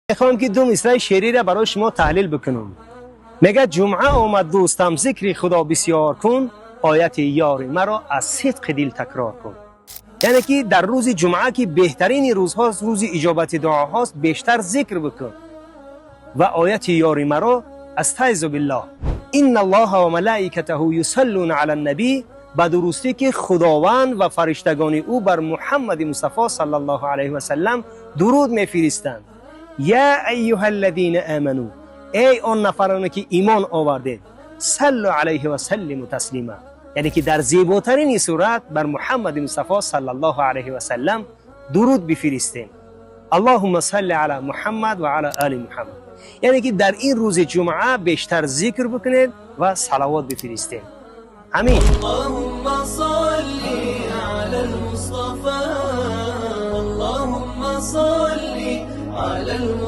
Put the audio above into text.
میخوام که دو مصرع شعری را برای شما تحلیل بکنم. میگه جمعه آمد دوستم ذکر خدا بسیار کن، آیت یار مرا از صدق دل تکرار کن. یعنی که در روز جمعه که بهترین روزهاست، روز اجابت دعاهاست، بیشتر ذکر بکن و آیت یار مرا استعذ بالله ان الله و ملائکته یصلون علی النبی، به درستی که خداوند و فرشتگان او بر محمد مصطفی صلی الله علیه و سلم درود میفرستند. یا ایها الذین آمنو، ای آن نفرانی که ایمان آوردید، صلوا علیه و سلموا تسلیما، یعنی که در زیباترین صورت بر محمد مصطفی صلی الله علیه و سلم درود بفرستین. اللهم صل علی محمد و علی آل محمد، یعنی که در این روز جمعه بیشتر ذکر بکنید و صلوات بفرستید. امین. اللهم صل علی المصطفى، اللهم صل علی المصطفى.